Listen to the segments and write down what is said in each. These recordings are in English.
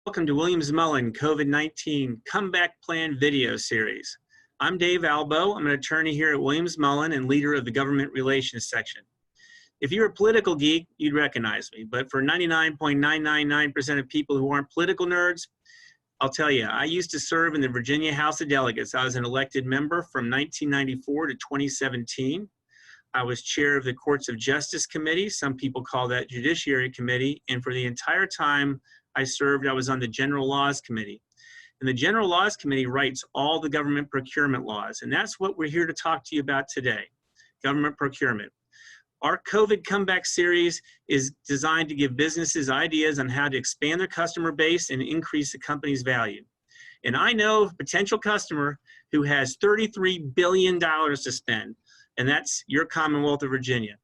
Welcome to Williams-Mullen COVID-19 Comeback Plan video series. I'm Dave Albo. I'm an attorney here at Williams-Mullen and leader of the Government Relations section. If you're a political geek, you'd recognize me, but for 99.999% of people who aren't political nerds, I'll tell you, I used to serve in the Virginia House of Delegates. I was an elected member from 1994 to 2017. I was chair of the Courts of Justice Committee. Some people call that Judiciary Committee. And for the entire time I served, I was on the General Laws Committee. And the General Laws Committee writes all the government procurement laws. And that's what we're here to talk to you about today, government procurement. Our COVID Comeback series is designed to give businesses ideas on how to expand their customer base and increase the company's value. And I know a potential customer who has $33 billion to spend, and that's your Commonwealth of Virginia.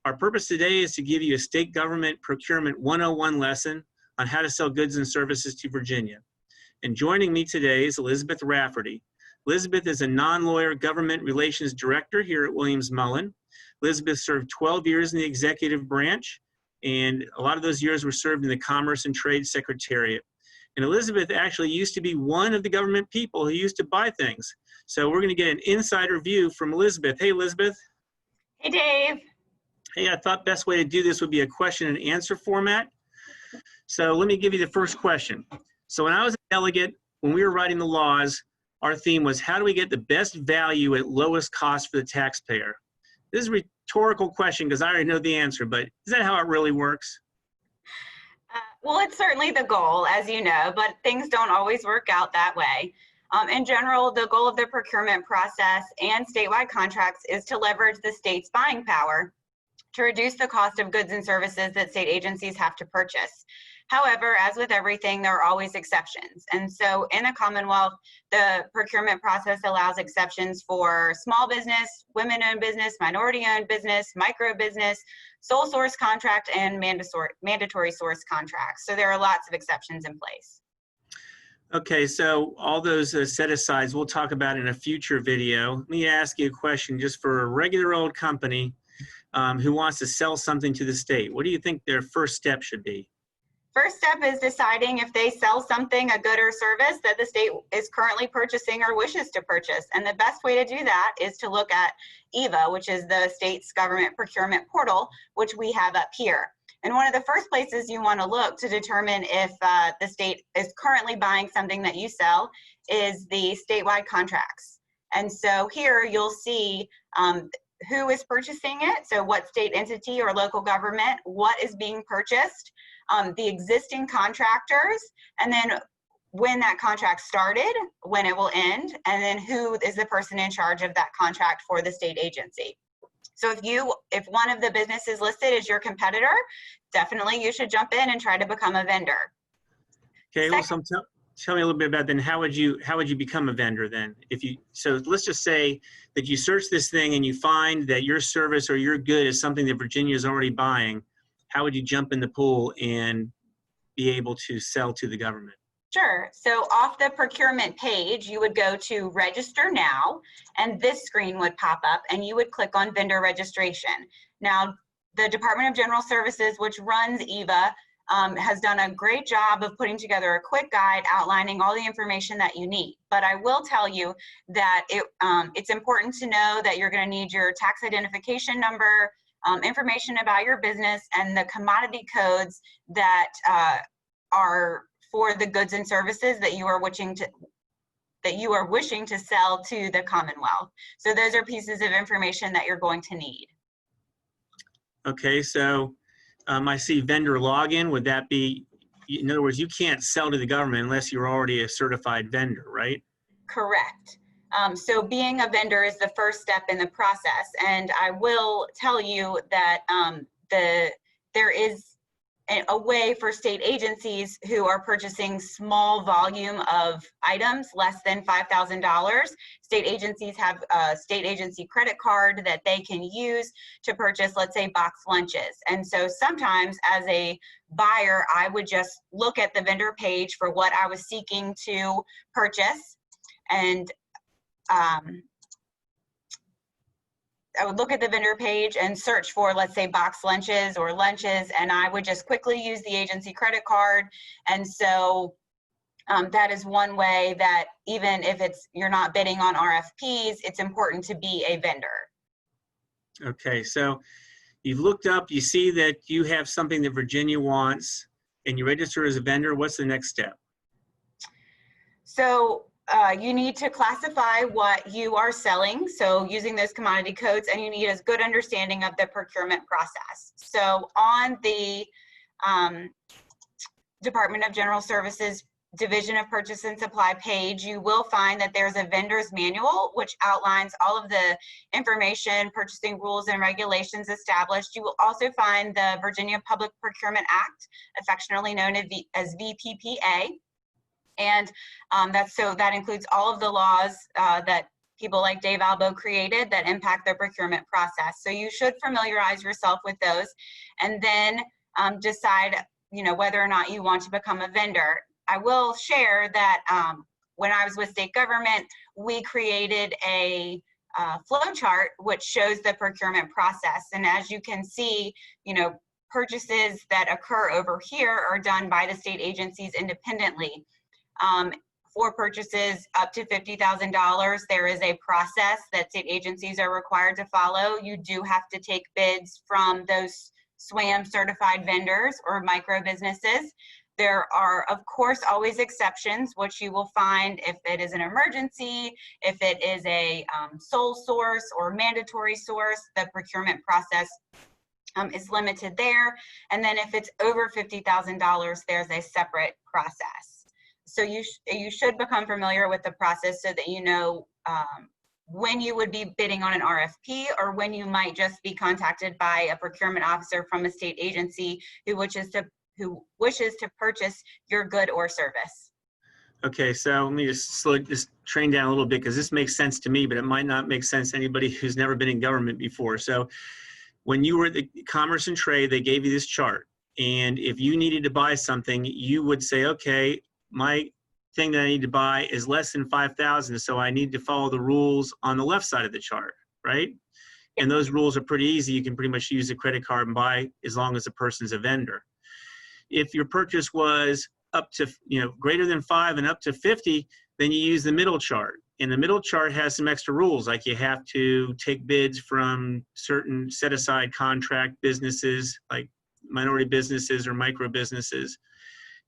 Our purpose today is to give you a state government procurement 101 lesson on how to sell goods and services to Virginia. And joining me today is Elizabeth Rafferty. Elizabeth is a non-lawyer government relations director here at Williams-Mullen. Elizabeth served 12 years in the executive branch, and a lot of those years were served in the Commerce and Trade Secretariat. And Elizabeth actually used to be one of the government people who used to buy things. So we're going to get an insider view from Elizabeth. Hey, Elizabeth. Hey, Dave. Hey, I thought best way to do this would be a question and answer format. So let me give you the first question. So when I was a delegate, when we were writing the laws, our theme was how do we get the best value at lowest cost for the taxpayer? This is a rhetorical question because I already know the answer, but is that how it really works? Well, it's certainly the goal, as you know, but things don't always work out that way. In general, the goal of the procurement process and statewide contracts is to leverage the state's buying power to reduce the cost of goods and services that state agencies have to purchase. However, as with everything, there are always exceptions. And so in the Commonwealth, the procurement process allows exceptions for small business, women-owned business, minority-owned business, micro business, sole source contract, and mandatory source contracts. So there are lots of exceptions in place. Okay, so all those set-asides we'll talk about in a future video. Let me ask you a question just for a regular old company who wants to sell something to the state. What do you think their first step should be? First step is deciding if they sell something, a good or service that the state is currently purchasing or wishes to purchase. And the best way to do that is to look at EVA, which is the state's government procurement portal, which we have up here. And one of the first places you want to look to determine if the state is currently buying something that you sell is the statewide contracts. And so here you'll see who is purchasing it, so what state entity or local government, what is being purchased, the existing contractors, and then when that contract started, when it will end, and then who is the person in charge of that contract for the state agency. So if one of the businesses listed is your competitor, definitely you should jump in and try to become a vendor. Okay, well, so tell me a little bit about then how would you become a vendor then? So let's just say that you search this thing and you find that your service or your good is something that Virginia is already buying. How would you jump in the pool and be able to sell to the government? Sure. So off the procurement page, you would go to Register Now, and this screen would pop up, and you would click on Vendor Registration. Now, the Department of General Services, which runs EVA, has done a great job of putting together a quick guide outlining all the information that you need. But I will tell you that it's important to know that you're going to need your tax identification number, information about your business, and the commodity codes that are for the goods and services that you are wishing to sell to the Commonwealth. So those are pieces of information that you're going to need. Okay, so I see vendor login. Would that be, in other words, you can't sell to the government unless you're already a certified vendor, right? Correct. So being a vendor is the first step in the process. And I will tell you that there is a way for state agencies who are purchasing small volume of items, less than $5,000. State agencies have a state agency credit card that they can use to purchase, let's say, box lunches. And so sometimes as a buyer, I would just look at the vendor page for what I was seeking to purchase. And I would look at the vendor page and search for, let's say, box lunches or lunches, and I would just quickly use the agency credit card. And so that is one way that even if you're not bidding on RFPs, it's important to be a vendor. Okay, so you've looked up, you see that you have something that Virginia wants, and you register as a vendor. What's the next step? So you need to classify what you are selling, so using those commodity codes, and you need a good understanding of the procurement process. So on the Department of General Services Division of Purchase and Supply page, you will find that there's a vendor's manual, which outlines all of the information, purchasing rules and regulations established. You will also find the Virginia Public Procurement Act, affectionately known as VPPA. And that includes all of the laws that people like Dave Albo created that impact the procurement process. So you should familiarize yourself with those, and then decide, whether or not you want to become a vendor. I will share that when I was with state government, we created a flow chart which shows the procurement process. And as you can see, purchases that occur over here are done by the state agencies independently. For purchases up to $50,000, there is a process that state agencies are required to follow. You do have to take bids from those SWAM certified vendors or micro businesses. There are, of course, always exceptions, which you will find if it is an emergency, if it is a sole source or mandatory source, the procurement process is limited there. And then if it's over $50,000, there's a separate process. So you should become familiar with the process so that you know when you would be bidding on an RFP, or when you might just be contacted by a procurement officer from a state agency who wishes to purchase your good or service. Okay, so let me just slow this train down a little bit, because this makes sense to me, but it might not make sense to anybody who's never been in government before. So when you were at the Commerce and Trade, they gave you this chart. And if you needed to buy something, you would say, okay, my thing that I need to buy is less than 5,000, so I need to follow the rules on the left side of the chart, right? And those rules are pretty easy. You can pretty much use a credit card and buy as long as the person's a vendor. If your purchase was up to, greater than 5 and up to 50, then you use the middle chart. And the middle chart has some extra rules, like you have to take bids from certain set-aside contract businesses, like minority businesses or micro businesses.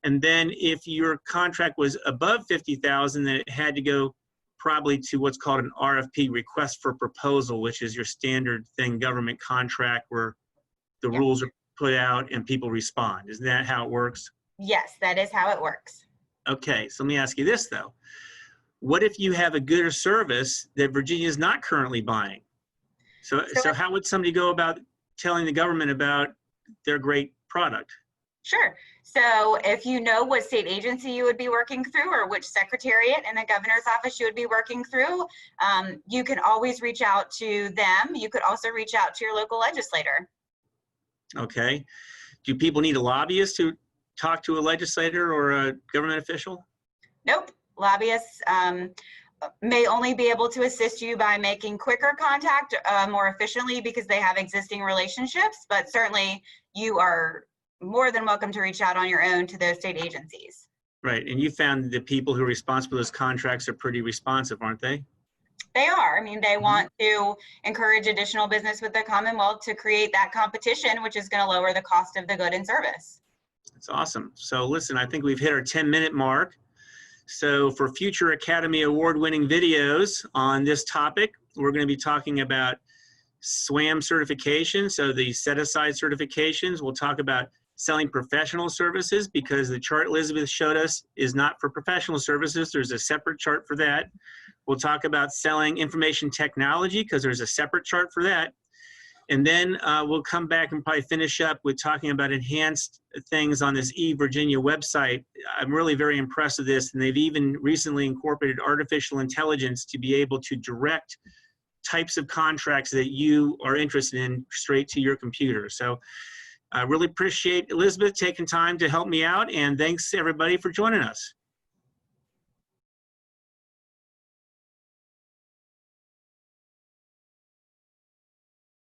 And then if your contract was above 50,000, then it had to go probably to what's called an RFP, request for proposal, which is your standard thing, government contract, where the rules are put out and people respond. Isn't that how it works? Yes, that is how it works. Okay, so let me ask you this though. What if you have a good or service that Virginia is not currently buying? So how would somebody go about telling the government about their great product? Sure. So if you know what state agency you would be working through, or which secretariat in the governor's office you would be working through, you can always reach out to them. You could also reach out to your local legislator. Okay. Do people need a lobbyist to talk to a legislator or a government official? Nope. Lobbyists may only be able to assist you by making quicker contact more efficiently because they have existing relationships, but certainly you are more than welcome to reach out on your own to those state agencies. Right, and you found the people who are responsible for those contracts are pretty responsive, aren't they? They are. I mean, they want to encourage additional business with the Commonwealth to create that competition, which is going to lower the cost of the good and service. That's awesome. So listen, I think we've hit our 10-minute mark. So for future Academy Award-winning videos on this topic, we're going to be talking about SWAM certification, so the set-aside certifications. We'll talk about selling professional services, because the chart Elizabeth showed us is not for professional services. There's a separate chart for that. We'll talk about selling information technology, because there's a separate chart for that. And then we'll come back and probably finish up with talking about enhanced things on this eVirginia website. I'm really very impressed with this, and they've even recently incorporated artificial intelligence to be able to direct types of contracts that you are interested in straight to your computer. So I really appreciate Elizabeth taking time to help me out, and thanks everybody for joining us.